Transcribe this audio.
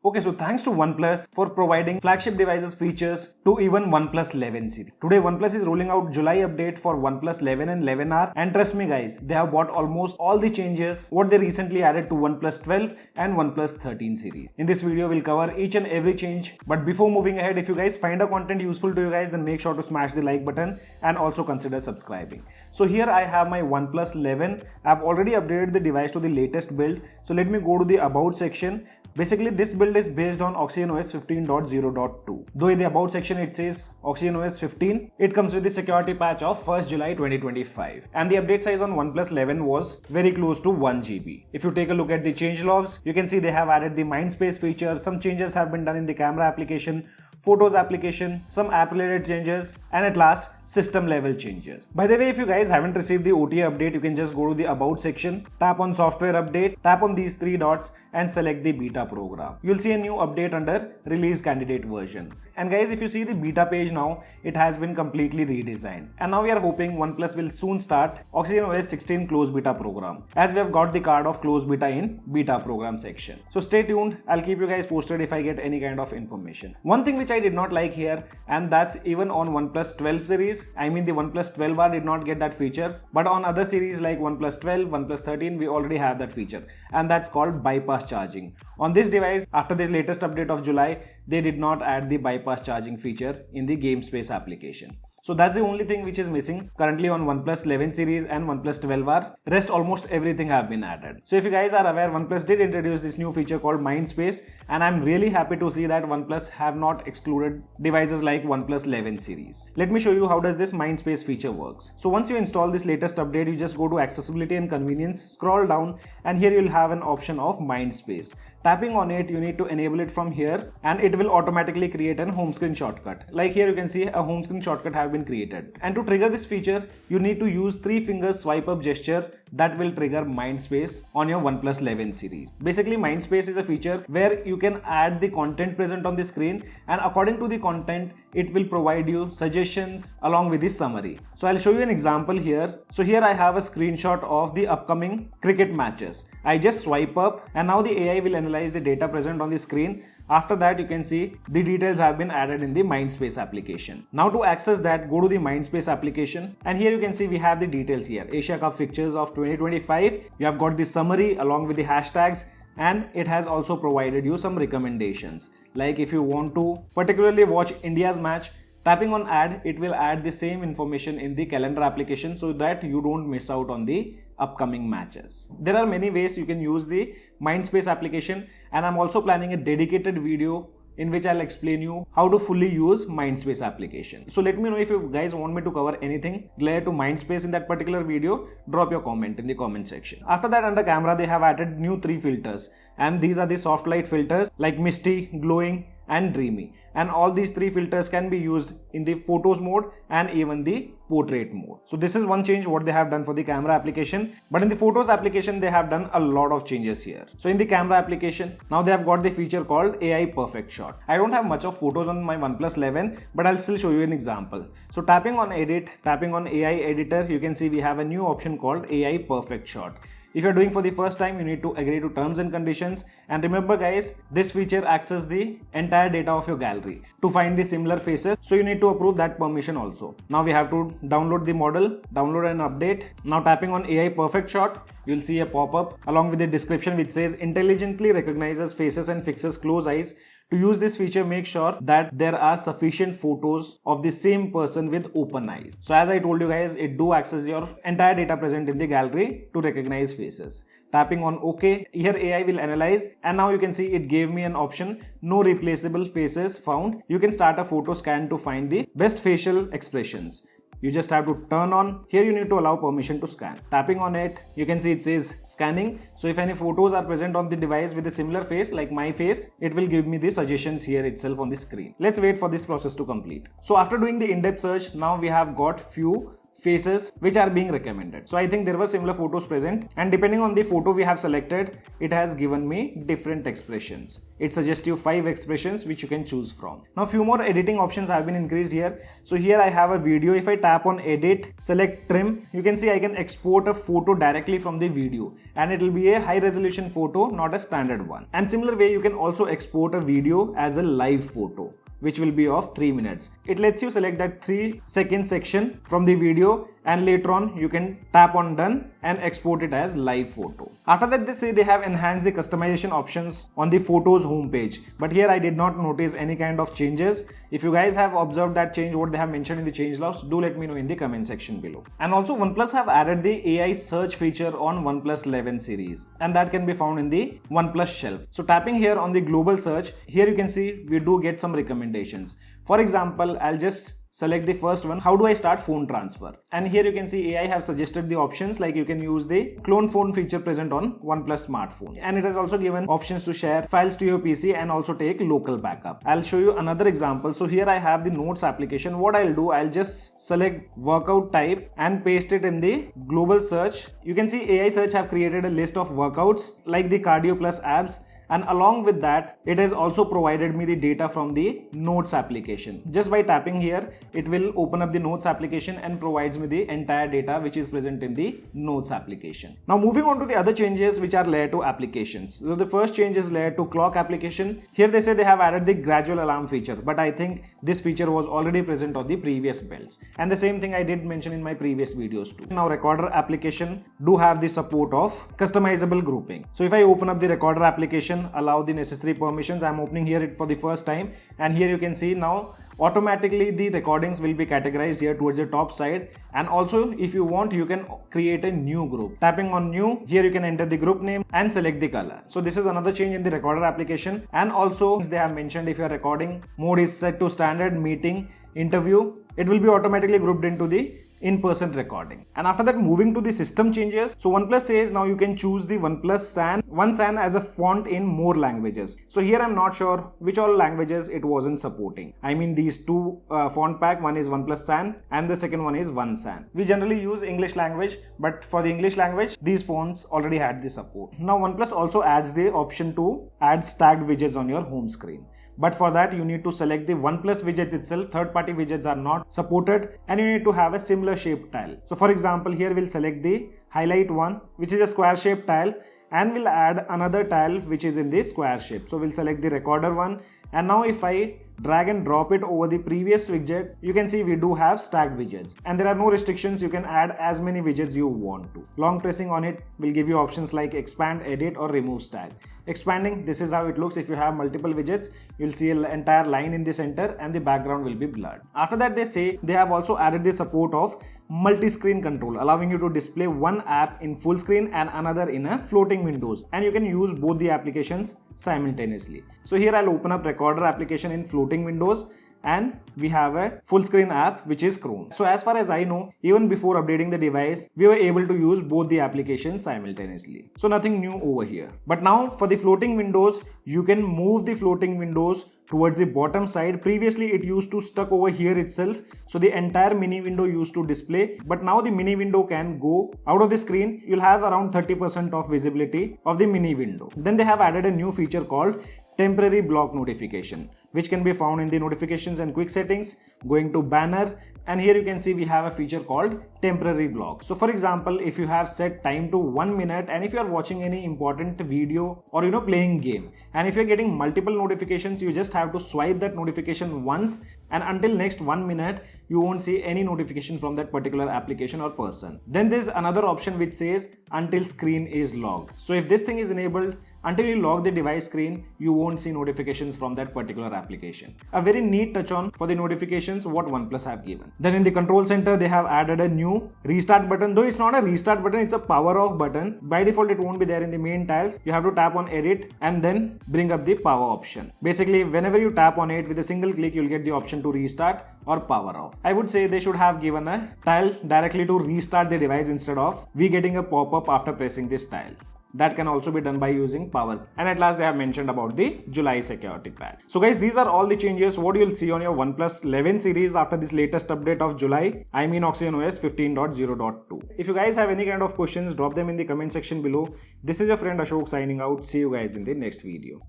Okay, so thanks to OnePlus for providing flagship devices features to even OnePlus 11 series. Today OnePlus is rolling out July update for OnePlus 11 and 11R, and trust me guys, they have bought almost all the changes what they recently added to OnePlus 12 and OnePlus 13 series. In this video we'll cover each and every change, but before moving ahead, if you guys find the content useful to you guys, then make sure to smash the like button and also consider subscribing. So here I have my OnePlus 11. I've already updated the device to the latest build. So let me go to the about section. Basically, this build is based on OxygenOS 15.0.2. Though in the about section it says OxygenOS 15, it comes with the security patch of 1st July 2025. And the update size on OnePlus 11 was very close to 1 GB. If you take a look at the change logs, you can see they have added the MindSpace feature, some changes have been done in the camera application, Photos application, some app related changes, and at last system level changes. By the way, if you guys haven't received the OTA update, you can just go to the about section, tap on software update, tap on these three dots and select the beta program. You'll see a new update under release candidate version. And guys, if you see the beta page now, it has been completely redesigned. And now we are hoping OnePlus will soon start OxygenOS 16 closed beta program, as we have got the card of closed beta in beta program section. So stay tuned, I'll keep you guys posted if I get any kind of information. One thing which I did not like here, and that's even on OnePlus 12 series, I mean the OnePlus 12R did not get that feature, but on other series like OnePlus 12, OnePlus 13, we already have that feature, and that's called bypass charging. On this device, after this latest update of July, they did not add the bypass charging feature in the GameSpace application. So that's the only thing which is missing currently on OnePlus 11 series and OnePlus 12R. Rest almost everything have been added. So if you guys are aware, OnePlus did introduce this new feature called MindSpace, and I'm really happy to see that OnePlus have not excluded devices like OnePlus 11 series. Let me show you how does this MindSpace feature works. So once you install this latest update, you just go to accessibility and convenience, scroll down, and here you'll have an option of MindSpace. Tapping on it, you need to enable it from here, and it will automatically create an home screen shortcut. Like here you can see a home screen shortcut have been created. And to trigger this feature, you need to use 3 fingers swipe up gesture that will trigger MindSpace on your OnePlus 11 series. Basically, MindSpace is a feature where you can add the content present on the screen, and according to the content, it will provide you suggestions along with the summary. So I'll show you an example here. So here I have a screenshot of the upcoming cricket matches. I just swipe up, and now the AI will analyze the data present on the screen. After that, you can see the details have been added in the MindSpace application. Now to access that, go to the MindSpace application, and here you can see we have the details here. Asia Cup fixtures of 2025. You have got the summary along with the hashtags, and it has also provided you some recommendations. Like if you want to particularly watch India's match, tapping on add, it will add the same information in the calendar application so that you don't miss out on the upcoming matches. There are many ways you can use the MindSpace application, and I'm also planning a dedicated video in which I'll explain you how to fully use MindSpace application. So let me know if you guys want me to cover anything related to MindSpace in that particular video. Drop your comment in the comment section. After that, under camera, they have added new 3 filters, and these are the soft light filters like misty, glowing, and dreamy, and all these 3 filters can be used in the photos mode and even the portrait mode. So this is one change what they have done for the camera application, but in the photos application they have done a lot of changes here. So in the camera application, now they have got the feature called AI perfect shot. I don't have much of photos on my OnePlus 11, but I'll still show you an example. So tapping on edit, tapping on AI editor, you can see we have a new option called AI perfect shot. If you're doing for the first time, you need to agree to terms and conditions. And remember guys, this feature accesses the entire data of your gallery to find the similar faces. So you need to approve that permission also. Now we have to download the model, download and update. Now tapping on AI perfect shot, you'll see a pop-up along with the description which says intelligently recognizes faces and fixes close eyes. To use this feature, make sure that there are sufficient photos of the same person with open eyes. So as I told you guys, it do access your entire data present in the gallery to recognize faces. Tapping on OK, here AI will analyze, and now you can see it gave me an option, no replaceable faces found. You can start a photo scan to find the best facial expressions. You just have to turn on. Here you need to allow permission to scan. Tapping on it, you can see it says scanning. So if any photos are present on the device with a similar face like my face, it will give me the suggestions here itself on the screen. Let's wait for this process to complete. So after doing the in-depth search, now we have got few faces which are being recommended. So I think there were similar photos present, and depending on the photo we have selected, it has given me different expressions. It suggests you 5 expressions which you can choose from. Now few more editing options have been increased here. So here I have a video. If I tap on edit, select trim, you can see I can export a photo directly from the video, and it will be a high resolution photo, not a standard one. And similar way you can also export a video as a live photo, which will be of 3 minutes. It lets you select that 3-second section from the video, and later on you can tap on done and export it as live photo. After that, they say they have enhanced the customization options on the photos homepage, but here I did not notice any kind of changes. If you guys have observed that change, what they have mentioned in the change logs, do let me know in the comment section below. And also OnePlus have added the AI search feature on OnePlus 11 series, and that can be found in the OnePlus shelf. So tapping here on the global search, here you can see we do get some recommendations. For example, I'll just select the first one. How do I start phone transfer? And here you can see AI have suggested the options like you can use the clone phone feature present on OnePlus smartphone, and it has also given options to share files to your PC and also take local backup. I'll show you another example. So here I have the notes application. What I'll do, I'll just select workout type and paste it in the global search. You can see AI search have created a list of workouts like the cardio plus abs, and along with that, it has also provided me the data from the notes application. Just by tapping here, it will open up the notes application and provides me the entire data which is present in the notes application. Now moving on to the other changes which are layer 2 applications. So the first change is layer 2 clock application. Here they say they have added the gradual alarm feature, but I think this feature was already present on the previous belts. And the same thing I did mention in my previous videos too. Now recorder application do have the support of customizable grouping. So if I open up the recorder application, allow the necessary permissions, I'm opening here it for the first time, and here you can see now automatically the recordings will be categorized here towards the top side. And also if you want, you can create a new group. Tapping on new, here you can enter the group name and select the color. So this is another change in the recorder application. And also they have mentioned if your recording mode is set to standard, meeting, interview, it will be automatically grouped into the in-person recording. And after that, moving to the system changes. So OnePlus says now you can choose the OnePlus SAN as a font in more languages. So here I'm not sure which all languages it wasn't supporting. I mean these two font pack, one is OnePlus SAN and the second one is OneSAN. We generally use English language, but for the English language, these fonts already had the support. Now OnePlus also adds the option to add stacked widgets on your home screen. But for that, you need to select the OnePlus widgets itself. Third-party widgets are not supported, and you need to have a similar shaped tile. So for example, here we'll select the highlight one, which is a square shaped tile, and we'll add another tile which is in the square shape. So we'll select the recorder one, and now if I drag and drop it over the previous widget, you can see we do have stacked widgets, and there are no restrictions. You can add as many widgets you want to. Long pressing on it will give you options like expand, edit, or remove stack. Expanding, this is how it looks. If you have multiple widgets, you'll see an entire line in the center and the background will be blurred. After that, they say they have also added the support of multi-screen control, allowing you to display one app in full screen and another in a floating windows, and you can use both the applications simultaneously. So here I'll open up recorder application in floating windows, and we have a full screen app which is Chrome. So as far as I know, even before updating the device, we were able to use both the applications simultaneously. So nothing new over here. But now for the floating windows, you can move the floating windows towards the bottom side. Previously it used to stuck over here itself, so the entire mini window used to display, but now the mini window can go out of the screen. You'll have around 30% of visibility of the mini window. Then they have added a new feature called temporary block notification, which can be found in the notifications and quick settings. Going to banner, and here you can see we have a feature called temporary block. So for example, if you have set time to 1 minute, and if you are watching any important video or playing game, and if you're getting multiple notifications, you just have to swipe that notification once, and until next 1 minute you won't see any notification from that particular application or person. Then there's another option which says until screen is logged. So if this thing is enabled, until you log the device screen, you won't see notifications from that particular application. A very neat touch on for the notifications what OnePlus have given. Then in the control center, they have added a new restart button. Though it's not a restart button, it's a power off button. By default, it won't be there in the main tiles. You have to tap on edit and then bring up the power option. Basically, whenever you tap on it with a single click, you'll get the option to restart or power off. I would say they should have given a tile directly to restart the device instead of we getting a pop-up after pressing this tile. that can also be done by using power. And at last they have mentioned about the July security patch. So guys, these are all the changes what you'll see on your OnePlus 11 series after this latest update of July. I mean OxygenOS 15.0.2. If you guys have any kind of questions, drop them in the comment section below. This is your friend Ashok signing out. See you guys in the next video.